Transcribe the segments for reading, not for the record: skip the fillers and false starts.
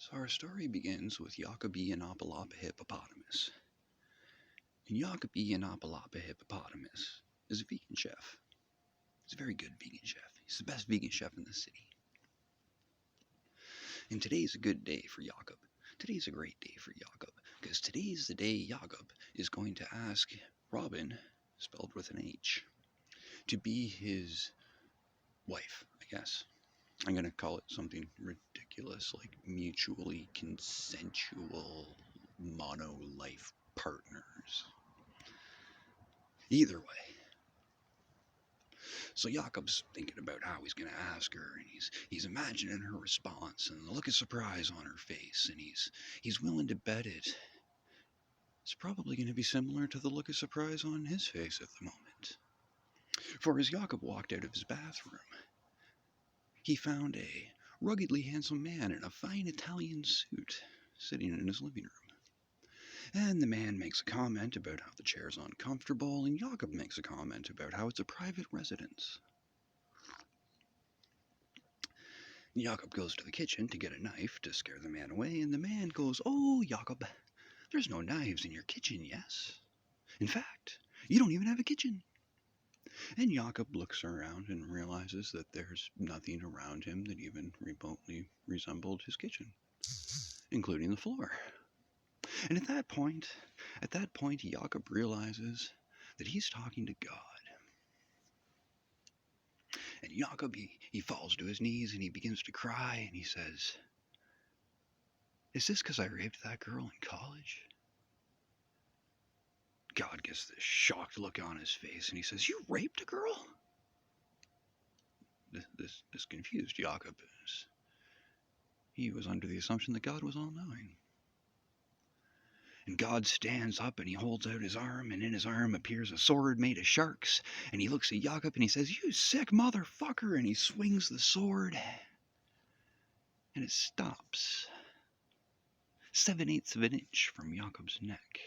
So our story begins with Jacobi Anopalapa hippopotamus. And Jacobi Anopalapa hippopotamus is a vegan chef. He's a very good vegan chef. He's the best vegan chef in the city. And today's a good day for Jacob. Today's a great day for Jacob, because today's the day Jacob is going to ask Robin, spelled with an H, to be his wife, I guess. I'm going to call it something ridiculous like mutually consensual mono-life partners. Either way. So Jakob's thinking about how he's going to ask her, and he's imagining her response and the look of surprise on her face, and he's willing to bet it's probably going to be similar to the look of surprise on his face at the moment. For as Jakob walked out of his bathroom, he found a ruggedly handsome man in a fine Italian suit sitting in his living room. And the man makes a comment about how the chair's uncomfortable, and Jakob makes a comment about how it's a private residence. Jakob goes to the kitchen to get a knife to scare the man away, and the man goes, "Oh, Jakob, there's no knives in your kitchen, yes? In fact, you don't even have a kitchen." And Jakob looks around and realizes that there's nothing around him that even remotely resembled his kitchen, including the floor. And at that point, Jakob realizes that he's talking to God. And Jakob, he falls to his knees and he begins to cry and he says, "Is this because I raped that girl in college?" God gets this shocked look on his face and he says, "You raped a girl?" This confused Jakob, as he was under the assumption that God was all-knowing. And God stands up and he holds out his arm, and in his arm appears a sword made of sharks, and he looks at Jakob and he says, "You sick motherfucker," and he swings the sword, and it stops 7/8 of an inch from Jakob's neck.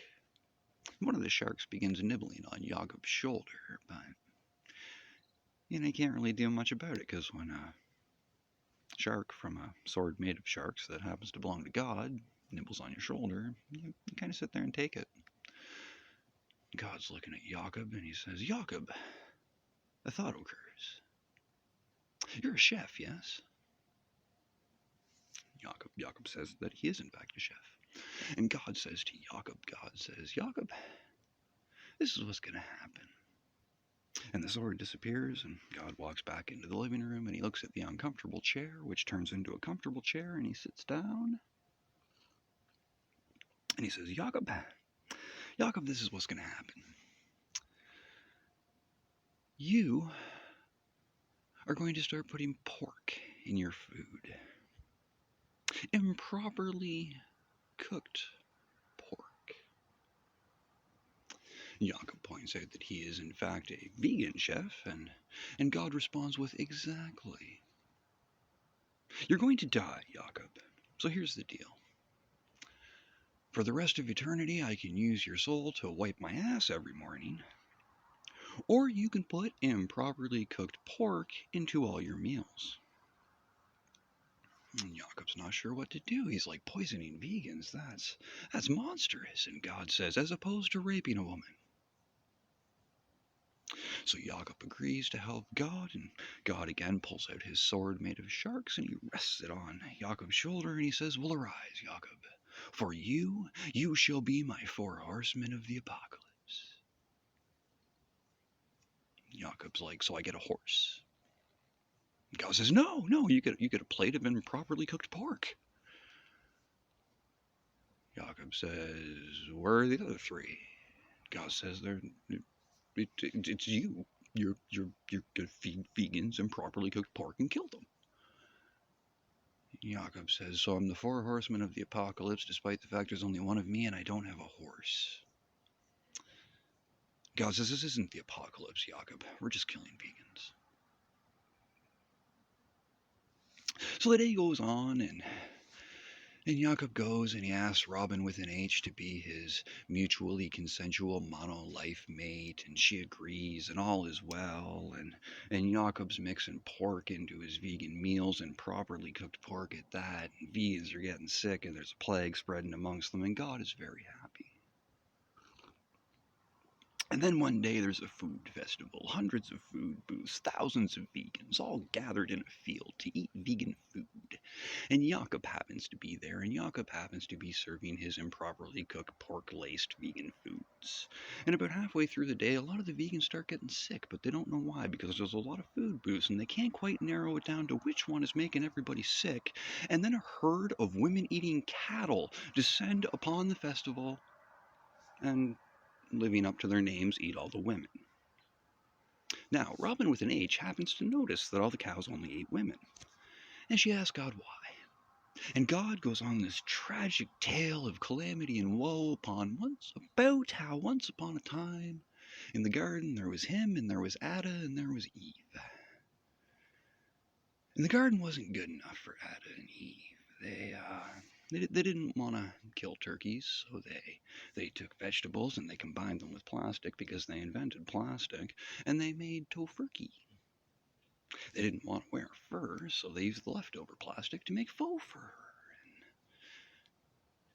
One of the sharks begins nibbling on Jakob's shoulder, but he can't really do much about it, because when a shark from a sword made of sharks that happens to belong to God nibbles on your shoulder, you kind of sit there and take it. God's looking at Jakob and he says, "Jakob, a thought occurs. You're a chef, yes?" Jakob says that he is in fact a chef. And God says to Jakob, "Jakob, this is what's going to happen." And the sword disappears, and God walks back into the living room, and he looks at the uncomfortable chair, which turns into a comfortable chair, and he sits down. And he says, Jakob, this is what's going to happen. You are going to start putting pork in your food. Improperly cooked pork. Jakob points out that he is in fact a vegan chef, and God responds with, "Exactly. You're going to die, Jakob. So here's the deal. For the rest of eternity, I can use your soul to wipe my ass every morning, or you can put improperly cooked pork into all your meals." And Jakob's not sure what to do. He's like, poisoning vegans, that's monstrous. And God says, as opposed to raping a woman. So Jakob agrees to help God, and God again pulls out his sword made of sharks, and he rests it on Jakob's shoulder, and he says, "Well, arise, Jakob, for you shall be my 4 horsemen of the apocalypse." Jakob's like, "So I get a horse?" God says, no, you get a plate of improperly cooked pork. Jakob says, "Where are the other 3? God says, it's you. You're gonna feed vegans improperly cooked pork and kill them." Jakob says, "So I'm the 4 horsemen of the apocalypse, despite the fact there's only one of me and I don't have a horse." God says, "This isn't the apocalypse, Jakob. We're just killing vegans." So the day goes on, and And Jakob goes and he asks Robin with an H to be his mutually consensual mono-life mate, and she agrees, and all is well. And Jakob's mixing pork into his vegan meals, and properly cooked pork at that. And vegans are getting sick, and there's a plague spreading amongst them, and God is very happy. And then one day there's a food festival, hundreds of food booths, thousands of vegans, all gathered in a field to eat vegan food. And Jakob happens to be there, and Jakob happens to be serving his improperly cooked pork-laced vegan foods. And about halfway through the day, a lot of the vegans start getting sick, but they don't know why, because there's a lot of food booths, and they can't quite narrow it down to which one is making everybody sick. And then a herd of women-eating cattle descend upon the festival, and living up to their names, eat all the women. Now, Robin with an H happens to notice that all the cows only ate women, and she asks God why. And God goes on this tragic tale of calamity and woe about how once upon a time in the garden there was him, and there was Ada, and there was Eve. And the garden wasn't good enough for Ada and Eve. They didn't want to kill turkeys, so they took vegetables and they combined them with plastic because they invented plastic, and they made tofurkey. They didn't want to wear fur, so they used the leftover plastic to make faux fur.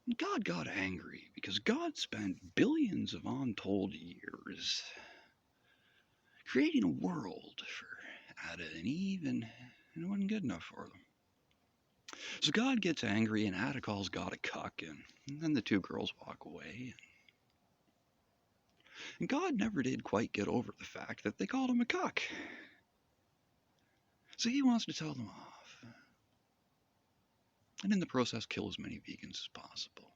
And God got angry because God spent billions of untold years creating a world for Ada and Eve, and it wasn't good enough for them. So God gets angry, and Ada calls God a cuck, and then the two girls walk away. And God never did quite get over the fact that they called him a cuck. So he wants to tell them off, and in the process kill as many vegans as possible,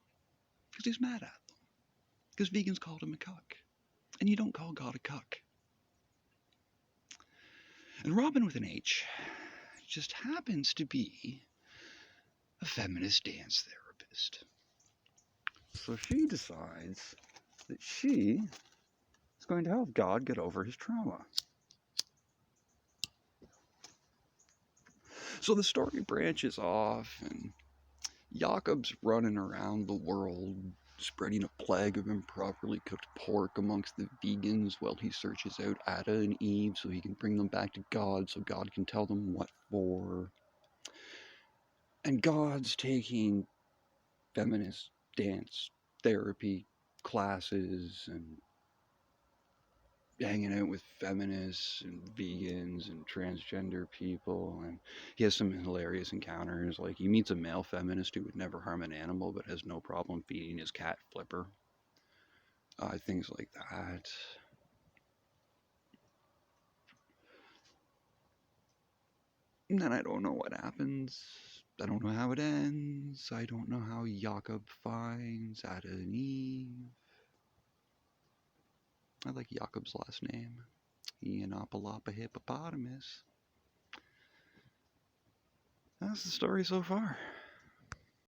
because he's mad at them, because vegans called him a cuck, and you don't call God a cuck. And Robin with an H just happens to be a feminist dance therapist. So she decides that she is going to help God get over his trauma. So the story branches off, and Jakob's running around the world spreading a plague of improperly cooked pork amongst the vegans while he searches out Ada and Eve so he can bring them back to God so God can tell them what for. And God's taking feminist dance therapy classes and hanging out with feminists and vegans and transgender people, and he has some hilarious encounters. Like, he meets a male feminist who would never harm an animal but has no problem feeding his cat Flipper. Things like that. And then I don't know what happens. I don't know how it ends. I don't know how Jakob finds Ada and Eve. I like Jakob's last name. Ianopalapa hippopotamus. That's the story so far.